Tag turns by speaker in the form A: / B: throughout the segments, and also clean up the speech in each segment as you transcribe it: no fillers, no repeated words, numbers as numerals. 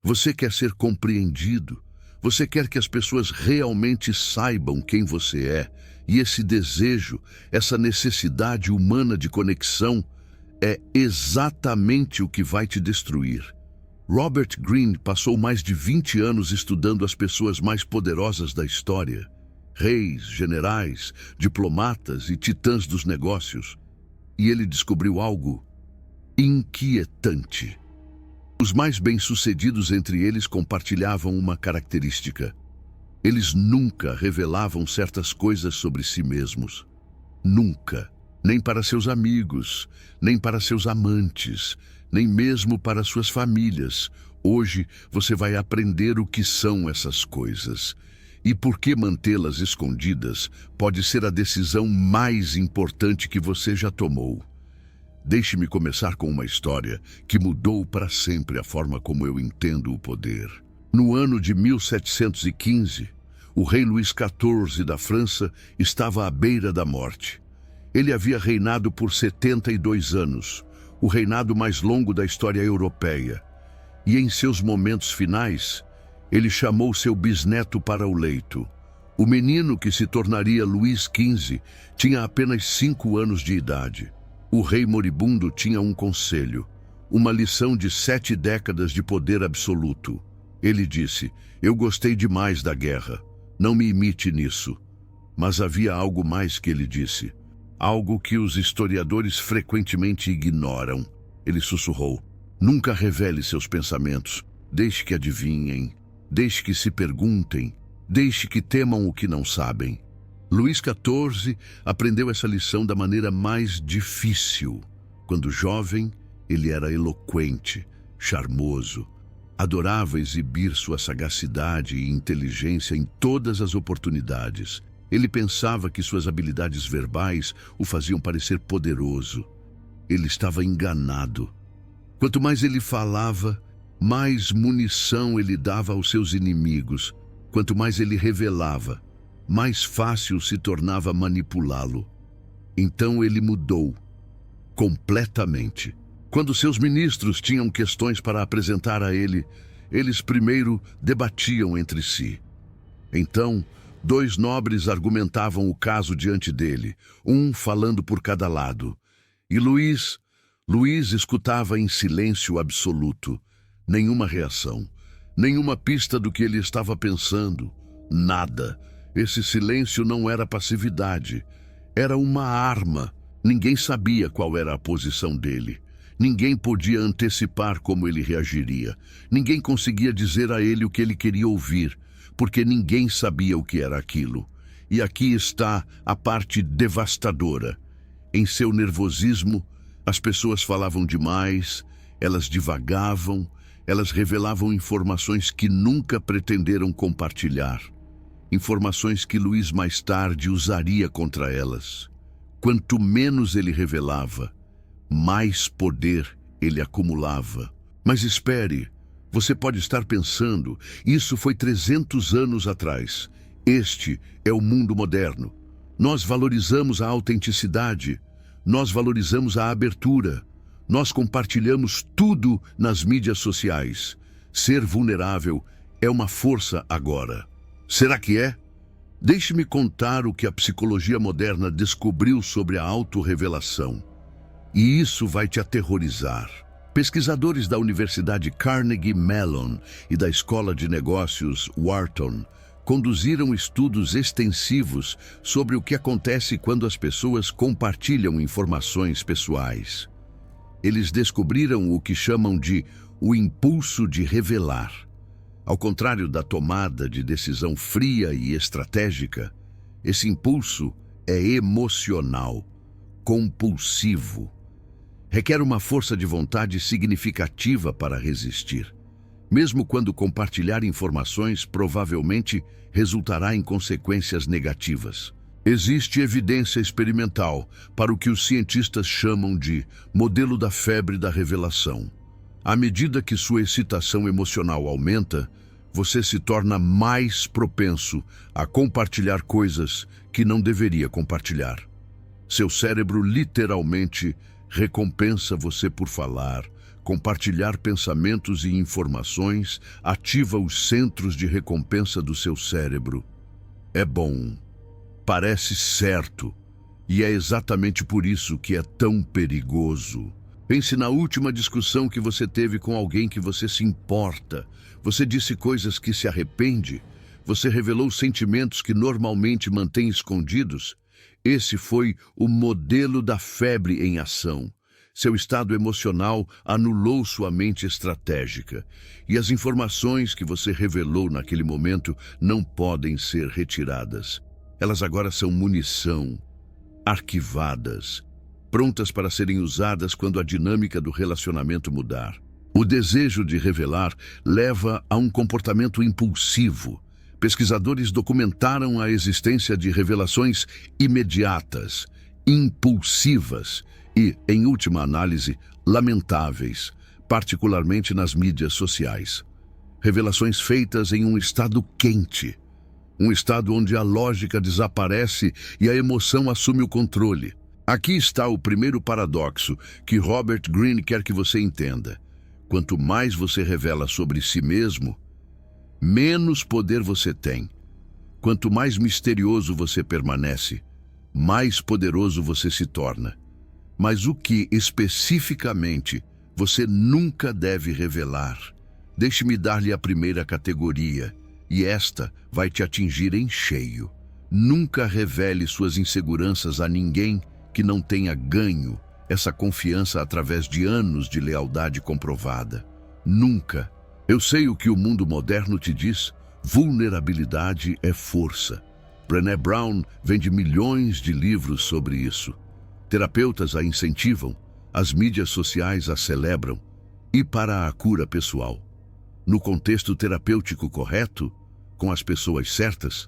A: Você quer ser compreendido. Você quer que as pessoas realmente saibam quem você é. E esse desejo, essa necessidade humana de conexão, é exatamente o que vai te destruir. Robert Greene passou mais de 20 anos estudando as pessoas mais poderosas da história. Reis, generais, diplomatas e titãs dos negócios. E ele descobriu algo inquietante. Os mais bem-sucedidos entre eles compartilhavam uma característica. Eles nunca revelavam certas coisas sobre si mesmos. Nunca. Nem para seus amigos, nem para seus amantes, nem mesmo para suas famílias. Hoje você vai aprender o que são essas coisas. E por que mantê-las escondidas pode ser a decisão mais importante que você já tomou. Deixe-me começar com uma história que mudou para sempre a forma como eu entendo o poder. No ano de 1715, o rei Luís XIV da França estava à beira da morte. Ele havia reinado por 72 anos, o reinado mais longo da história europeia. E em seus momentos finais, ele chamou seu bisneto para o leito. O menino que se tornaria Luís XV tinha apenas 5 anos de idade. O rei moribundo tinha um conselho, uma lição de 7 décadas de poder absoluto. Ele disse: "Eu gostei demais da guerra, não me imite nisso." Mas havia algo mais que ele disse, algo que os historiadores frequentemente ignoram. Ele sussurrou: "Nunca revele seus pensamentos, deixe que adivinhem, deixe que se perguntem, deixe que temam o que não sabem." Luís XIV aprendeu essa lição da maneira mais difícil. Quando jovem, ele era eloquente, charmoso, adorava exibir sua sagacidade e inteligência em todas as oportunidades. Ele pensava que suas habilidades verbais o faziam parecer poderoso. Ele estava enganado. Quanto mais ele falava, mais munição ele dava aos seus inimigos. Quanto mais ele revelava, mais fácil se tornava manipulá-lo. Então ele mudou completamente. Quando seus ministros tinham questões para apresentar a ele, eles primeiro debatiam entre si. Então, 2 nobres argumentavam o caso diante dele, um falando por cada lado. E Luís escutava em silêncio absoluto. Nenhuma reação, nenhuma pista do que ele estava pensando, nada. Esse silêncio não era passividade, era uma arma. Ninguém sabia qual era a posição dele. Ninguém podia antecipar como ele reagiria. Ninguém conseguia dizer a ele o que ele queria ouvir, porque ninguém sabia o que era aquilo. E aqui está a parte devastadora. Em seu nervosismo, as pessoas falavam demais, elas divagavam, elas revelavam informações que nunca pretenderam compartilhar. Informações que Luís mais tarde usaria contra elas. Quanto menos ele revelava, mais poder ele acumulava. Mas espere, você pode estar pensando, isso foi 300 anos atrás. Este é o mundo moderno. Nós valorizamos a autenticidade, nós valorizamos a abertura, nós compartilhamos tudo nas mídias sociais. Ser vulnerável é uma força agora. Será que é? Deixe-me contar o que a psicologia moderna descobriu sobre a autorrevelação. E isso vai te aterrorizar. Pesquisadores da Universidade Carnegie Mellon e da Escola de Negócios Wharton conduziram estudos extensivos sobre o que acontece quando as pessoas compartilham informações pessoais. Eles descobriram o que chamam de o impulso de revelar. Ao contrário da tomada de decisão fria e estratégica, esse impulso é emocional, compulsivo. Requer uma força de vontade significativa para resistir. Mesmo quando compartilhar informações provavelmente resultará em consequências negativas. Existe evidência experimental para o que os cientistas chamam de modelo da febre da revelação. À medida que sua excitação emocional aumenta, você se torna mais propenso a compartilhar coisas que não deveria compartilhar. Seu cérebro literalmente recompensa você por falar, Compartilhar pensamentos e informações ativa os centros de recompensa do seu cérebro. É bom, parece certo, e é exatamente por isso que é tão perigoso. Pense na última discussão que você teve com alguém que você se importa. Você disse coisas que se arrepende. Você revelou sentimentos que normalmente mantém escondidos. Esse foi o modelo da febre em ação. Seu estado emocional anulou sua mente estratégica. E as informações que você revelou naquele momento não podem ser retiradas. Elas agora são munição, arquivadas, prontas para serem usadas quando a dinâmica do relacionamento mudar. O desejo de revelar leva a um comportamento impulsivo. Pesquisadores documentaram a existência de revelações imediatas, impulsivas e, em última análise, lamentáveis, particularmente nas mídias sociais. Revelações feitas em um estado quente, um estado onde a lógica desaparece e a emoção assume o controle. Aqui está o primeiro paradoxo que Robert Greene quer que você entenda. Quanto mais você revela sobre si mesmo, menos poder você tem. Quanto mais misterioso você permanece, mais poderoso você se torna. Mas o que, especificamente, você nunca deve revelar? Deixe-me dar-lhe a primeira categoria, e esta vai te atingir em cheio. Nunca revele suas inseguranças a ninguém que não tenha ganho essa confiança através de anos de lealdade comprovada. Nunca. Eu sei o que o mundo moderno te diz. Vulnerabilidade é força. Brené Brown vende milhões de livros sobre isso. Terapeutas a incentivam, as mídias sociais a celebram. E para a cura pessoal? No contexto terapêutico correto, com as pessoas certas,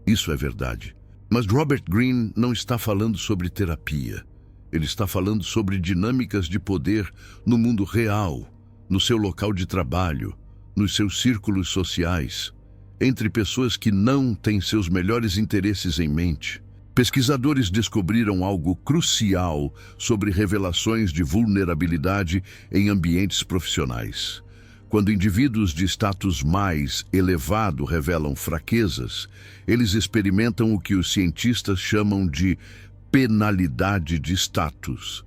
A: isso é verdade. Mas Robert Greene não está falando sobre terapia. Ele está falando sobre dinâmicas de poder no mundo real, no seu local de trabalho, nos seus círculos sociais, entre pessoas que não têm seus melhores interesses em mente. Pesquisadores descobriram algo crucial sobre revelações de vulnerabilidade em ambientes profissionais. Quando indivíduos de status mais elevado revelam fraquezas, eles experimentam o que os cientistas chamam de penalidade de status.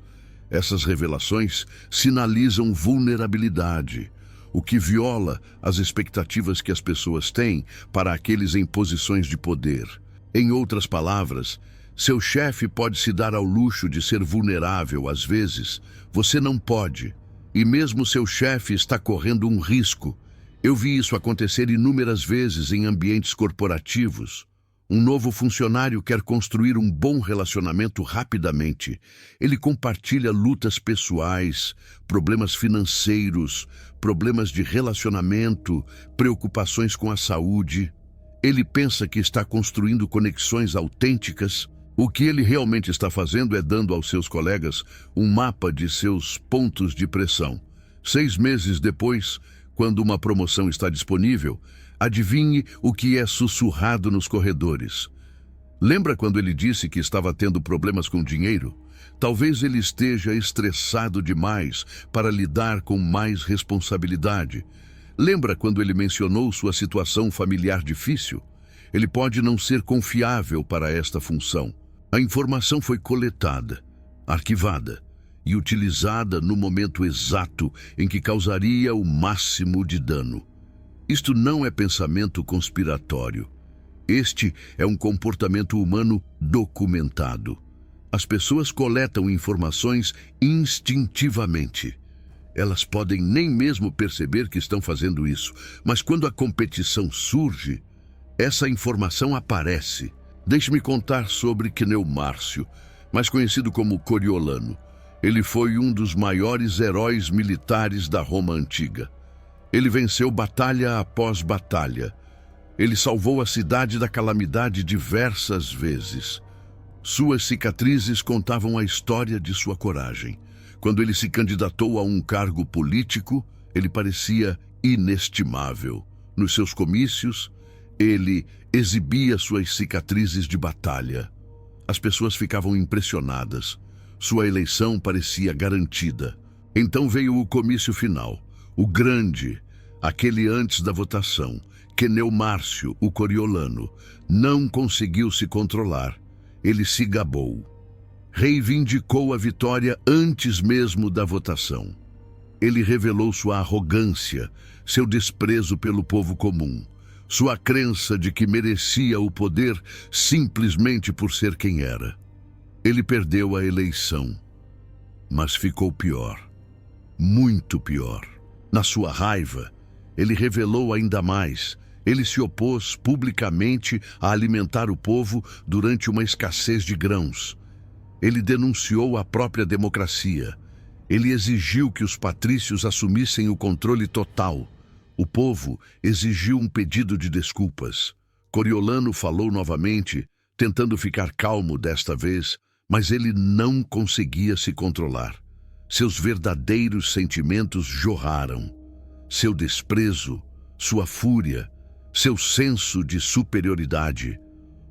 A: Essas revelações sinalizam vulnerabilidade, o que viola as expectativas que as pessoas têm para aqueles em posições de poder. Em outras palavras, seu chefe pode se dar ao luxo de ser vulnerável às vezes, você não pode. E mesmo seu chefe está correndo um risco. Eu vi isso acontecer inúmeras vezes em ambientes corporativos. Um novo funcionário quer construir um bom relacionamento rapidamente. Ele compartilha lutas pessoais, problemas financeiros, problemas de relacionamento, preocupações com a saúde. Ele pensa que está construindo conexões autênticas. O que ele realmente está fazendo é dando aos seus colegas um mapa de seus pontos de pressão. 6 meses depois, quando uma promoção está disponível, adivinhe o que é sussurrado nos corredores. Lembra quando ele disse que estava tendo problemas com dinheiro? Talvez ele esteja estressado demais para lidar com mais responsabilidade. Lembra quando ele mencionou sua situação familiar difícil? Ele pode não ser confiável para esta função. A informação foi coletada, arquivada e utilizada no momento exato em que causaria o máximo de dano. Isto não é pensamento conspiratório. Este é um comportamento humano documentado. As pessoas coletam informações instintivamente. Elas podem nem mesmo perceber que estão fazendo isso, mas quando a competição surge, essa informação aparece. Deixe-me contar sobre Cneo Márcio, mais conhecido como Coriolano. Ele foi um dos maiores heróis militares da Roma antiga. Ele venceu batalha após batalha. Ele salvou a cidade da calamidade diversas vezes. Suas cicatrizes contavam a história de sua coragem. Quando ele se candidatou a um cargo político, ele parecia inestimável. Nos seus comícios, ele exibia suas cicatrizes de batalha. As pessoas ficavam impressionadas. Sua eleição parecia garantida. Então veio o comício final, o grande, aquele antes da votação. Queneu Márcio, o coriolano, não conseguiu se controlar. Ele se gabou. Reivindicou a vitória antes mesmo da votação. Ele revelou sua arrogância, seu desprezo pelo povo comum, sua crença de que merecia o poder simplesmente por ser quem era. Ele perdeu a eleição, mas ficou pior, muito pior. Na sua raiva, ele revelou ainda mais. Ele se opôs publicamente a alimentar o povo durante uma escassez de grãos. Ele denunciou a própria democracia. Ele exigiu que os patrícios assumissem o controle total. O povo exigiu um pedido de desculpas. Coriolano falou novamente, tentando ficar calmo desta vez, mas ele não conseguia se controlar. Seus verdadeiros sentimentos jorraram. Seu desprezo, sua fúria, seu senso de superioridade.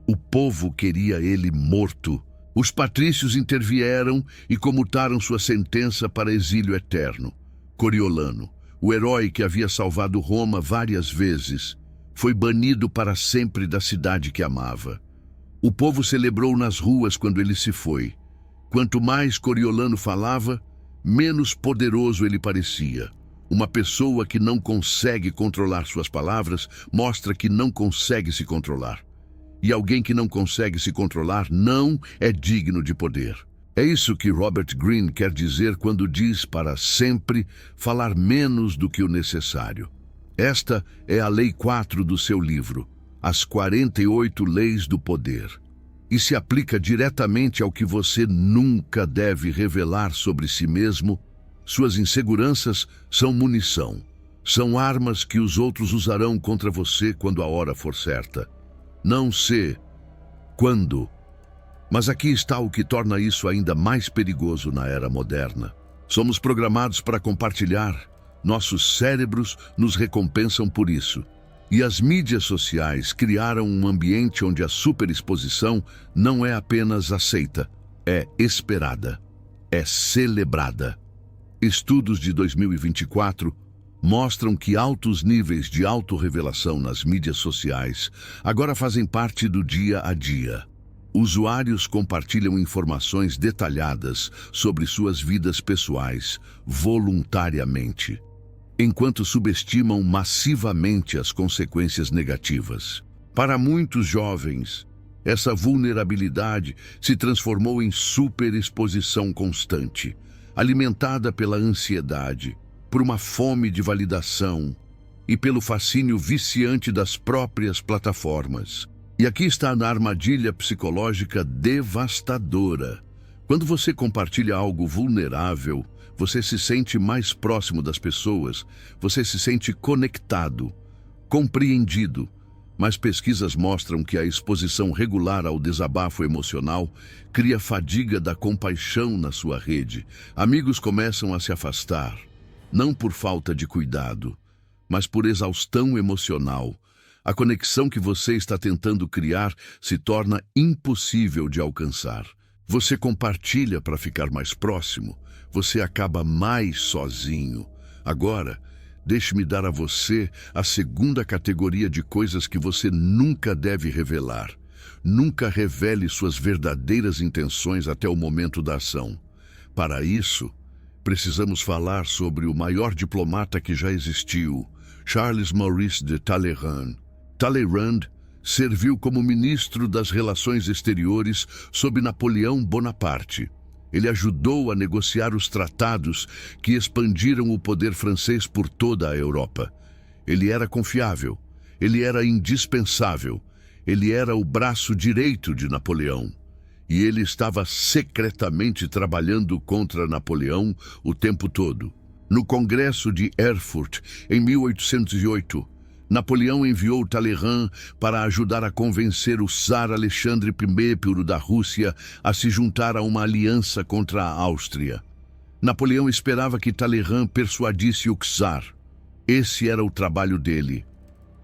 A: O povo queria ele morto. Os patrícios intervieram e comutaram sua sentença para exílio eterno. Coriolano, o herói que havia salvado Roma várias vezes, foi banido para sempre da cidade que amava. O povo celebrou nas ruas quando ele se foi. Quanto mais Coriolano falava, menos poderoso ele parecia. Uma pessoa que não consegue controlar suas palavras mostra que não consegue se controlar. E alguém que não consegue se controlar não é digno de poder. É isso que Robert Greene quer dizer quando diz para sempre falar menos do que o necessário. Esta é a Lei 4 do seu livro, As 48 Leis do Poder. E se aplica diretamente ao que você nunca deve revelar sobre si mesmo. Suas inseguranças são munição. São armas que os outros usarão contra você quando a hora for certa. Não sei quando. Mas aqui está o que torna isso ainda mais perigoso na era moderna. Somos programados para compartilhar. Nossos cérebros nos recompensam por isso. E as mídias sociais criaram um ambiente onde a superexposição não é apenas aceita, é esperada, é celebrada. Estudos de 2024 mostram que altos níveis de autorrevelação nas mídias sociais agora fazem parte do dia a dia. Usuários compartilham informações detalhadas sobre suas vidas pessoais voluntariamente, enquanto subestimam massivamente as consequências negativas. Para muitos jovens, essa vulnerabilidade se transformou em superexposição constante, alimentada pela ansiedade, por uma fome de validação e pelo fascínio viciante das próprias plataformas. E aqui está a armadilha psicológica devastadora. Quando você compartilha algo vulnerável, você se sente mais próximo das pessoas, você se sente conectado, compreendido. Mas pesquisas mostram que a exposição regular ao desabafo emocional cria fadiga da compaixão na sua rede. Amigos começam a se afastar, não por falta de cuidado, mas por exaustão emocional. A conexão que você está tentando criar se torna impossível de alcançar. Você compartilha para ficar mais próximo, você acaba mais sozinho. Agora, deixe-me dar a você a segunda categoria de coisas que você nunca deve revelar. Nunca revele suas verdadeiras intenções até o momento da ação. Para isso, precisamos falar sobre o maior diplomata que já existiu, Charles Maurice de Talleyrand. Talleyrand serviu como ministro das Relações Exteriores sob Napoleão Bonaparte. Ele ajudou a negociar os tratados que expandiram o poder francês por toda a Europa. Ele era confiável, ele era indispensável, ele era o braço direito de Napoleão. E ele estava secretamente trabalhando contra Napoleão o tempo todo. No Congresso de Erfurt, em 1808, Napoleão enviou Talleyrand para ajudar a convencer o czar Alexandre I da Rússia a se juntar a uma aliança contra a Áustria. Napoleão esperava que Talleyrand persuadisse o czar. Esse era o trabalho dele.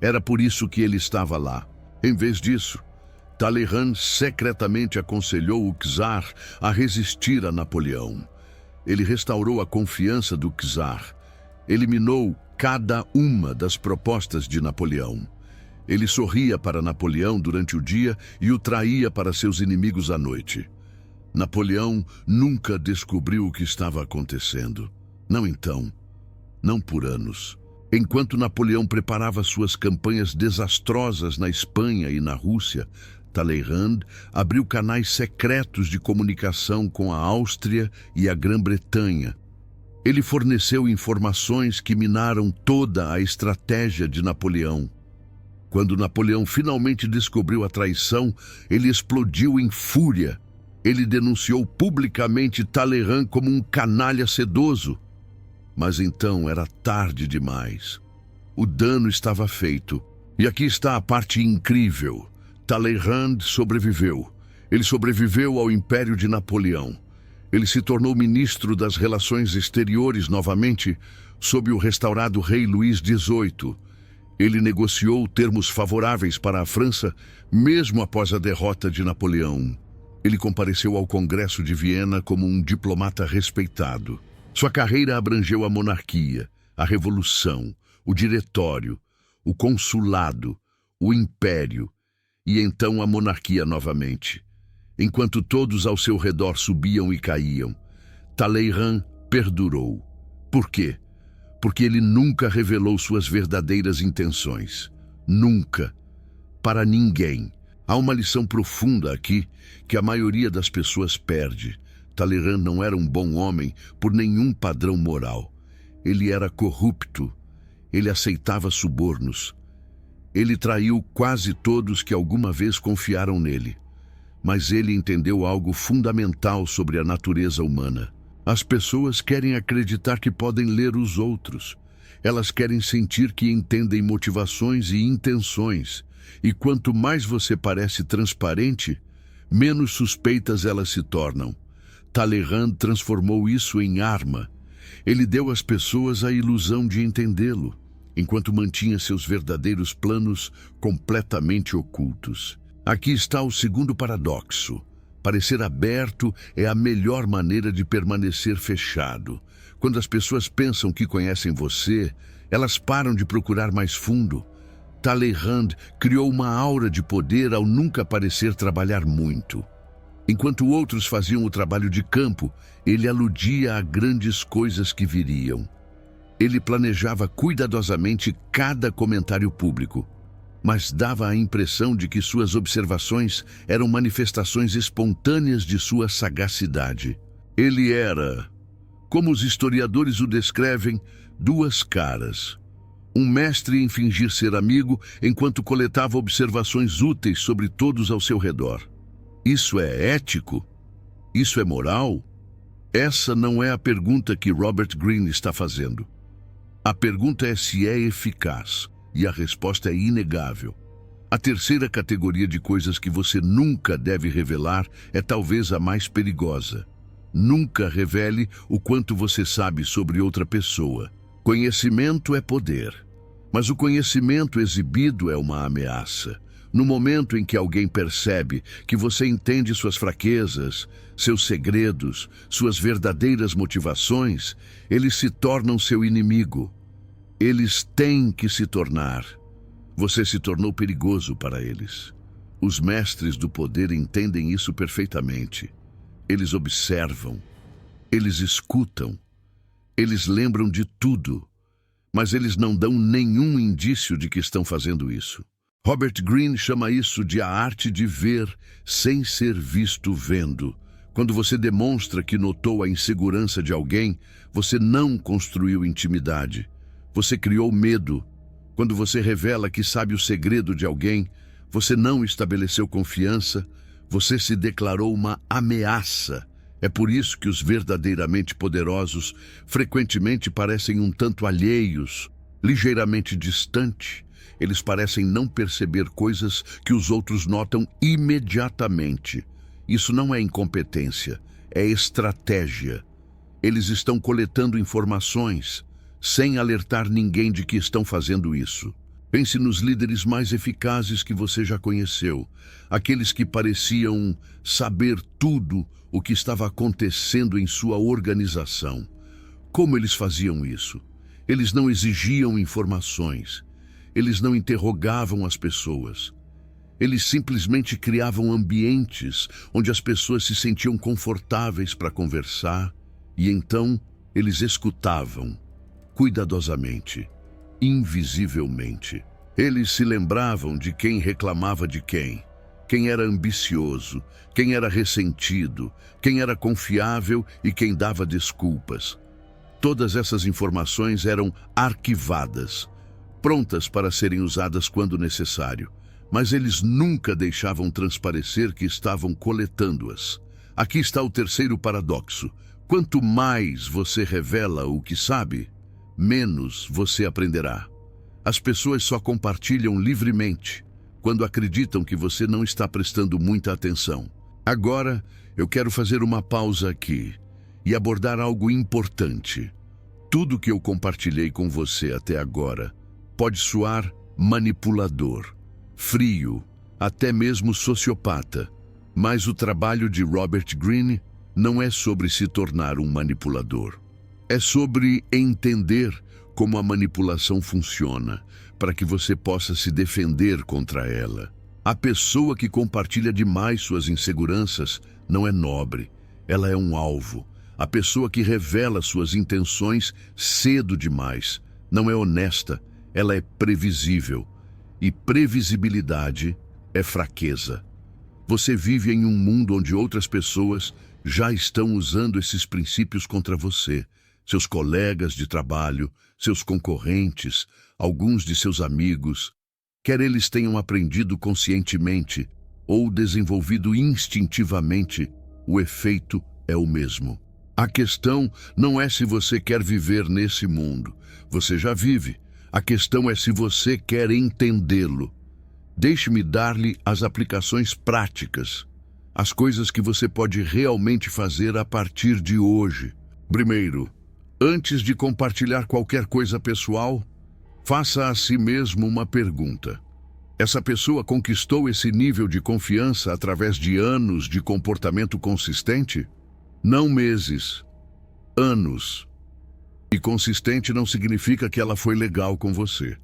A: Era por isso que ele estava lá. Em vez disso, Talleyrand secretamente aconselhou o czar a resistir a Napoleão. Ele restaurou a confiança do czar. Eliminou cada uma das propostas de Napoleão. Ele sorria para Napoleão durante o dia e o traía para seus inimigos à noite. Napoleão nunca descobriu o que estava acontecendo. Não então. Não por anos. Enquanto Napoleão preparava suas campanhas desastrosas na Espanha e na Rússia, Talleyrand abriu canais secretos de comunicação com a Áustria e a Grã-Bretanha. Ele forneceu informações que minaram toda a estratégia de Napoleão. Quando Napoleão finalmente descobriu a traição, ele explodiu em fúria. Ele denunciou publicamente Talleyrand como um canalha sedoso. Mas então era tarde demais. O dano estava feito. E aqui está a parte incrível. Talleyrand sobreviveu. Ele sobreviveu ao Império de Napoleão. Ele se tornou ministro das Relações Exteriores novamente, sob o restaurado rei Luís XVIII. Ele negociou termos favoráveis para a França, mesmo após a derrota de Napoleão. Ele compareceu ao Congresso de Viena como um diplomata respeitado. Sua carreira abrangeu a monarquia, a revolução, o diretório, o consulado, o império e então a monarquia novamente. Enquanto todos ao seu redor subiam e caíam, Talleyrand perdurou. Por quê? Porque ele nunca revelou suas verdadeiras intenções. Nunca. Para ninguém. Há uma lição profunda aqui que a maioria das pessoas perde. Talleyrand não era um bom homem por nenhum padrão moral. Ele era corrupto. Ele aceitava subornos. Ele traiu quase todos que alguma vez confiaram nele. Mas ele entendeu algo fundamental sobre a natureza humana. As pessoas querem acreditar que podem ler os outros. Elas querem sentir que entendem motivações e intenções. E quanto mais você parece transparente, menos suspeitas elas se tornam. Talleyrand transformou isso em arma. Ele deu às pessoas a ilusão de entendê-lo, enquanto mantinha seus verdadeiros planos completamente ocultos. Aqui está o segundo paradoxo. Parecer aberto é a melhor maneira de permanecer fechado. Quando as pessoas pensam que conhecem você, elas param de procurar mais fundo. Talleyrand criou uma aura de poder ao nunca parecer trabalhar muito. Enquanto outros faziam o trabalho de campo, ele aludia a grandes coisas que viriam. Ele planejava cuidadosamente cada comentário público, mas dava a impressão de que suas observações eram manifestações espontâneas de sua sagacidade. Ele era, como os historiadores o descrevem, duas caras. Um mestre em fingir ser amigo enquanto coletava observações úteis sobre todos ao seu redor. Isso é ético? Isso é moral? Essa não é a pergunta que Robert Greene está fazendo. A pergunta é se é eficaz, e a resposta é inegável. A terceira categoria de coisas que você nunca deve revelar é talvez a mais perigosa. Nunca revele o quanto você sabe sobre outra pessoa. Conhecimento é poder, mas o conhecimento exibido é uma ameaça. No momento em que alguém percebe que você entende suas fraquezas, seus segredos, suas verdadeiras motivações, eles se tornam seu inimigo. Eles têm que se tornar. Você se tornou perigoso para eles. Os mestres do poder entendem isso perfeitamente. Eles observam, eles escutam, eles lembram de tudo, mas eles não dão nenhum indício de que estão fazendo isso. Robert Greene chama isso de a arte de ver sem ser visto vendo. Quando você demonstra que notou a insegurança de alguém, você não construiu intimidade. Você criou medo. Quando você revela que sabe o segredo de alguém, você não estabeleceu confiança, você se declarou uma ameaça. É por isso que os verdadeiramente poderosos frequentemente parecem um tanto alheios, ligeiramente distantes. Eles parecem não perceber coisas que os outros notam imediatamente. Isso não é incompetência, é estratégia. Eles estão coletando informações, sem alertar ninguém de que estão fazendo isso. Pense nos líderes mais eficazes que você já conheceu, aqueles que pareciam saber tudo o que estava acontecendo em sua organização. Como eles faziam isso? Eles não exigiam informações, eles não interrogavam as pessoas. Eles simplesmente criavam ambientes onde as pessoas se sentiam confortáveis para conversar e então eles escutavam cuidadosamente, invisivelmente. Eles se lembravam de quem reclamava de quem era ambicioso, quem era ressentido, quem era confiável e quem dava desculpas. Todas essas informações eram arquivadas, prontas para serem usadas quando necessário, mas eles nunca deixavam transparecer que estavam coletando-as. Aqui está o terceiro paradoxo. Quanto mais você revela o que sabe, menos você aprenderá. As pessoas só compartilham livremente quando acreditam que você não está prestando muita atenção. Agora, eu quero fazer uma pausa aqui e abordar algo importante. Tudo que eu compartilhei com você até agora pode soar manipulador, frio, até mesmo sociopata. Mas o trabalho de Robert Greene não é sobre se tornar um manipulador. É sobre entender como a manipulação funciona, para que você possa se defender contra ela. A pessoa que compartilha demais suas inseguranças não é nobre, ela é um alvo. A pessoa que revela suas intenções cedo demais não é honesta, ela é previsível. E previsibilidade é fraqueza. Você vive em um mundo onde outras pessoas já estão usando esses princípios contra você. Seus colegas de trabalho, seus concorrentes, alguns de seus amigos, quer eles tenham aprendido conscientemente ou desenvolvido instintivamente, o efeito é o mesmo. A questão não é se você quer viver nesse mundo. Você já vive. A questão é se você quer entendê-lo. Deixe-me dar-lhe as aplicações práticas, as coisas que você pode realmente fazer a partir de hoje. Primeiro, antes de compartilhar qualquer coisa pessoal, faça a si mesmo uma pergunta. Essa pessoa conquistou esse nível de confiança através de anos de comportamento consistente? Não meses, anos. E consistente não significa que ela foi legal com você.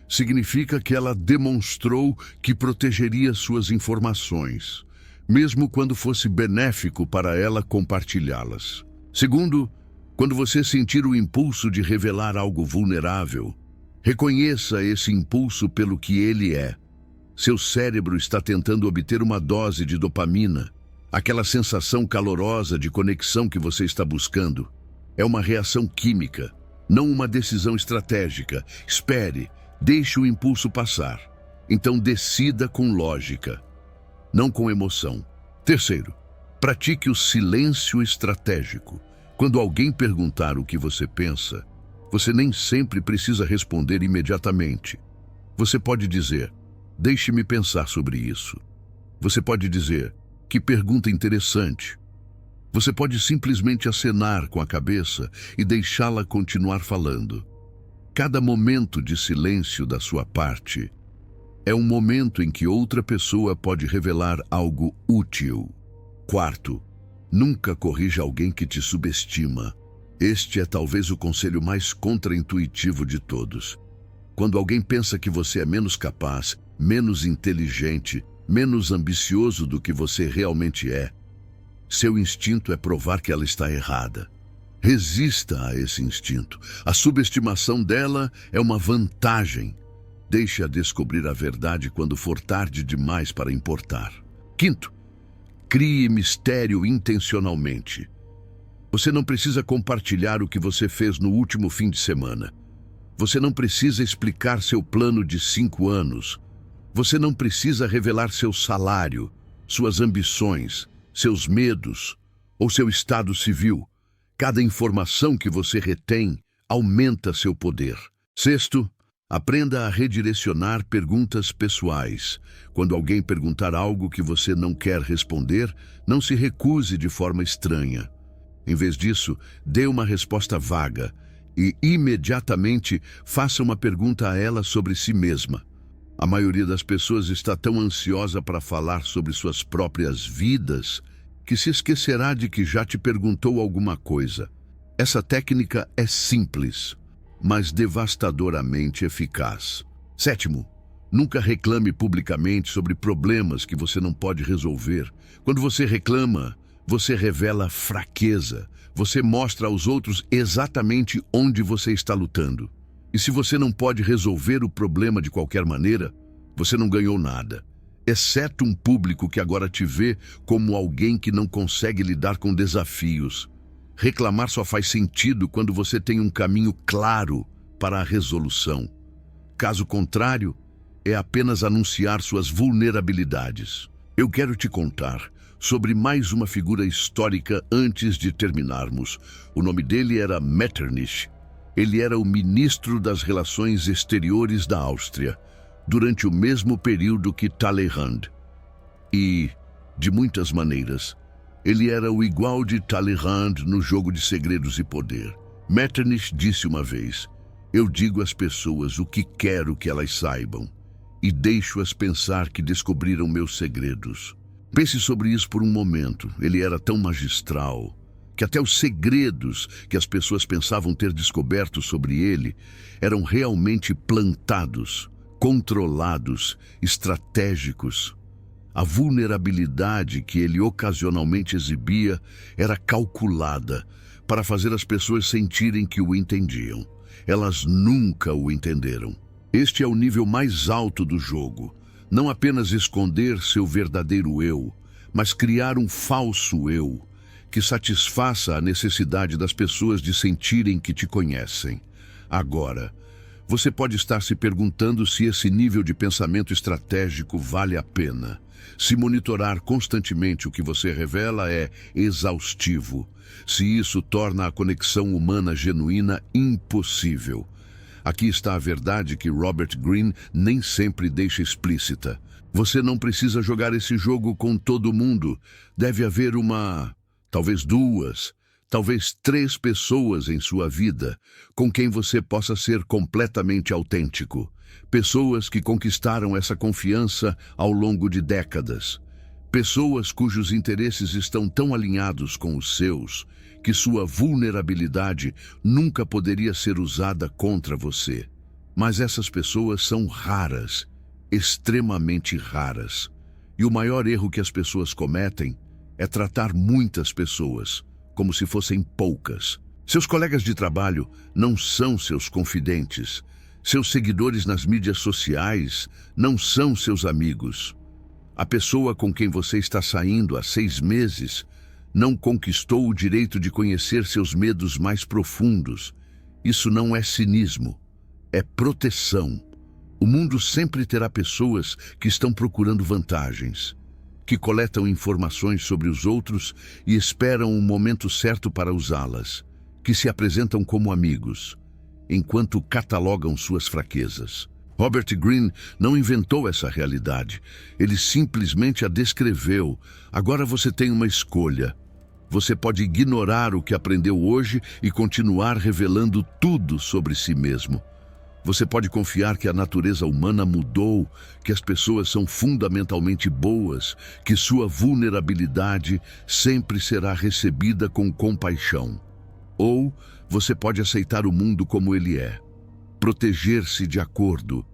A: Significa que ela demonstrou que protegeria suas informações, mesmo quando fosse benéfico para ela compartilhá-las. Segundo, quando você sentir o impulso de revelar algo vulnerável, reconheça esse impulso pelo que ele é. Seu cérebro está tentando obter uma dose de dopamina, aquela sensação calorosa de conexão que você está buscando. É uma reação química, não uma decisão estratégica. Espere, deixe o impulso passar. Então decida com lógica, não com emoção. Terceiro, pratique o silêncio estratégico. Quando alguém perguntar o que você pensa, você nem sempre precisa responder imediatamente. Você pode dizer, deixe-me pensar sobre isso. Você pode dizer, que pergunta interessante. Você pode simplesmente acenar com a cabeça e deixá-la continuar falando. Cada momento de silêncio da sua parte é um momento em que outra pessoa pode revelar algo útil. Quarto, nunca corrija alguém que te subestima. Este é talvez o conselho mais contraintuitivo de todos. Quando alguém pensa que você é menos capaz, menos inteligente, menos ambicioso do que você realmente é, seu instinto é provar que ela está errada. Resista a esse instinto. A subestimação dela é uma vantagem. Deixe-a descobrir a verdade quando for tarde demais para importar. Quinto, crie mistério intencionalmente. Você não precisa compartilhar o que você fez no último fim de semana. Você não precisa explicar seu plano de 5 anos. Você não precisa revelar seu salário, suas ambições, seus medos ou seu estado civil. Cada informação que você retém aumenta seu poder. Sexto, aprenda a redirecionar perguntas pessoais. Quando alguém perguntar algo que você não quer responder, não se recuse de forma estranha. Em vez disso, dê uma resposta vaga. e imediatamente faça uma pergunta a ela sobre si mesma. A maioria das pessoas está tão ansiosa para falar sobre suas próprias vidas que se esquecerá de que já te perguntou alguma coisa. Essa técnica é simples, mas devastadoramente eficaz. 7. Nunca reclame publicamente sobre problemas que você não pode resolver. Quando você reclama, você revela fraqueza. Você mostra aos outros exatamente onde você está lutando. E se você não pode resolver o problema de qualquer maneira, você não ganhou nada, exceto um público que agora te vê como alguém que não consegue lidar com desafios. Reclamar só faz sentido quando você tem um caminho claro para a resolução. Caso contrário, é apenas anunciar suas vulnerabilidades. Eu quero te contar sobre mais uma figura histórica antes de terminarmos. O nome dele era Metternich. Ele era o ministro das Relações Exteriores da Áustria, durante o mesmo período que Talleyrand. E, de muitas maneiras, ele era o igual de Talleyrand no jogo de segredos e poder. Metternich disse uma vez: "Eu digo às pessoas o que quero que elas saibam, e deixo-as pensar que descobriram meus segredos." Pense sobre isso por um momento. Ele era tão magistral que até os segredos que as pessoas pensavam ter descoberto sobre ele eram realmente plantados, controlados, estratégicos. A vulnerabilidade que ele ocasionalmente exibia era calculada para fazer as pessoas sentirem que o entendiam. Elas nunca o entenderam. Este é o nível mais alto do jogo. Não apenas esconder seu verdadeiro eu, mas criar um falso eu que satisfaça a necessidade das pessoas de sentirem que te conhecem. Agora, você pode estar se perguntando se esse nível de pensamento estratégico vale a pena. Se monitorar constantemente o que você revela é exaustivo. Se isso torna a conexão humana genuína impossível. Aqui está a verdade que Robert Greene nem sempre deixa explícita. Você não precisa jogar esse jogo com todo mundo. Deve haver talvez 2, talvez 3 pessoas em sua vida com quem você possa ser completamente autêntico. Pessoas que conquistaram essa confiança ao longo de décadas. Pessoas cujos interesses estão tão alinhados com os seus que sua vulnerabilidade nunca poderia ser usada contra você. Mas essas pessoas são raras, extremamente raras. E o maior erro que as pessoas cometem é tratar muitas pessoas como se fossem poucas. Seus colegas de trabalho não são seus confidentes. Seus seguidores nas mídias sociais não são seus amigos. A pessoa com quem você está saindo há 6 meses não conquistou o direito de conhecer seus medos mais profundos. Isso não é cinismo, é proteção. O mundo sempre terá pessoas que estão procurando vantagens, que coletam informações sobre os outros e esperam o momento certo para usá-las, que se apresentam como amigos, enquanto catalogam suas fraquezas. Robert Greene não inventou essa realidade, ele simplesmente a descreveu. Agora você tem uma escolha. Você pode ignorar o que aprendeu hoje e continuar revelando tudo sobre si mesmo. Você pode confiar que a natureza humana mudou, que as pessoas são fundamentalmente boas, que sua vulnerabilidade sempre será recebida com compaixão. Ou você pode aceitar o mundo como ele é, proteger-se de acordo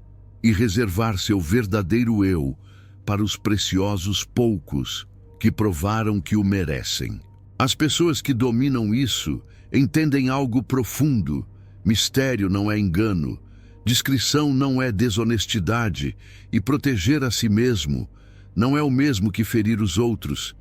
A: e reservar seu verdadeiro eu para os preciosos poucos que provaram que o merecem. As pessoas que dominam isso entendem algo profundo. Mistério não é engano, discrição não é desonestidade, e proteger a si mesmo não é o mesmo que ferir os outros.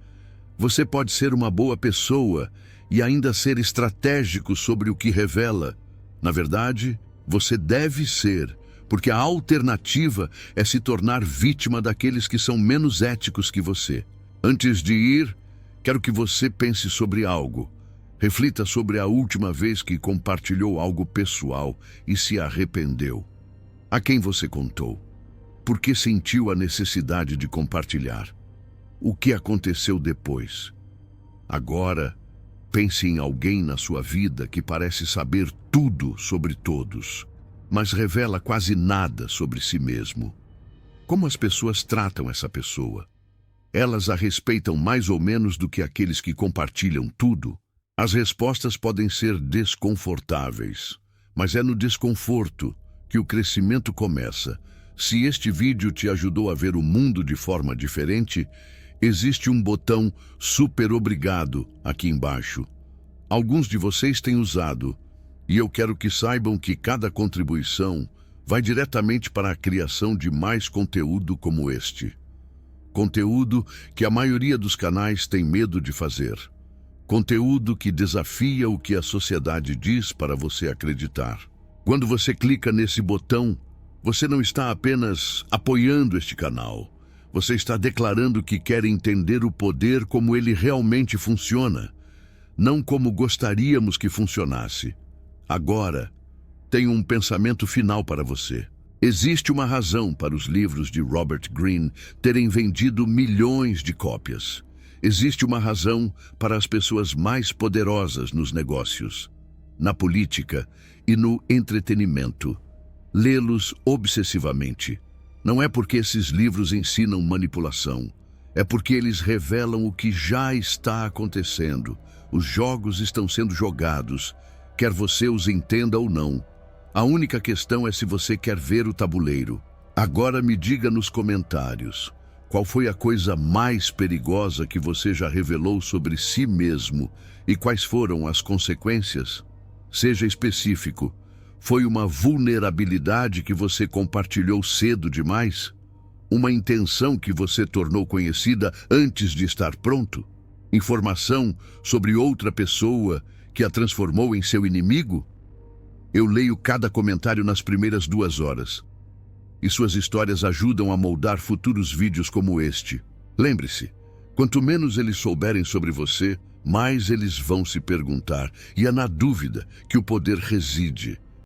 A: Você pode ser uma boa pessoa e ainda ser estratégico sobre o que revela. Na verdade, você deve ser, porque a alternativa é se tornar vítima daqueles que são menos éticos que você. Antes de ir, quero que você pense sobre algo. Reflita sobre a última vez que compartilhou algo pessoal e se arrependeu. A quem você contou? Por que sentiu a necessidade de compartilhar? O que aconteceu depois? Agora, Pense em alguém na sua vida que parece saber tudo sobre todos, mas revela quase nada sobre si mesmo. Como as pessoas tratam essa pessoa? Elas a respeitam mais ou menos do que aqueles que compartilham tudo? As respostas podem ser desconfortáveis, mas é no desconforto que o crescimento começa. Se este vídeo te ajudou a ver o mundo de forma diferente, existe um botão super obrigado aqui embaixo. Alguns de vocês têm usado, e eu quero que saibam que cada contribuição vai diretamente para a criação de mais conteúdo como este. Conteúdo que a maioria dos canais tem medo de fazer. Conteúdo que desafia o que a sociedade diz para você acreditar. Quando você clica nesse botão, você não está apenas apoiando este canal. Você está declarando que quer entender o poder como ele realmente funciona, não como gostaríamos que funcionasse. Agora, tenho um pensamento final para você. Existe uma razão para os livros de Robert Greene terem vendido milhões de cópias. Existe uma razão para as pessoas mais poderosas nos negócios, na política e no entretenimento lê-los obsessivamente. Não é porque esses livros ensinam manipulação, é porque eles revelam o que já está acontecendo. Os jogos estão sendo jogados, quer você os entenda ou não. A única questão é se você quer ver o tabuleiro. Agora me diga nos comentários, qual foi a coisa mais perigosa que você já revelou sobre si mesmo e quais foram as consequências? Seja específico. Foi uma vulnerabilidade que você compartilhou cedo demais? Uma intenção que você tornou conhecida antes de estar pronto? Informação sobre outra pessoa que a transformou em seu inimigo? Eu leio cada comentário nas primeiras 2 horas. E suas histórias ajudam a moldar futuros vídeos como este. Lembre-se, quanto menos eles souberem sobre você, mais eles vão se perguntar. E é na dúvida que o poder reside.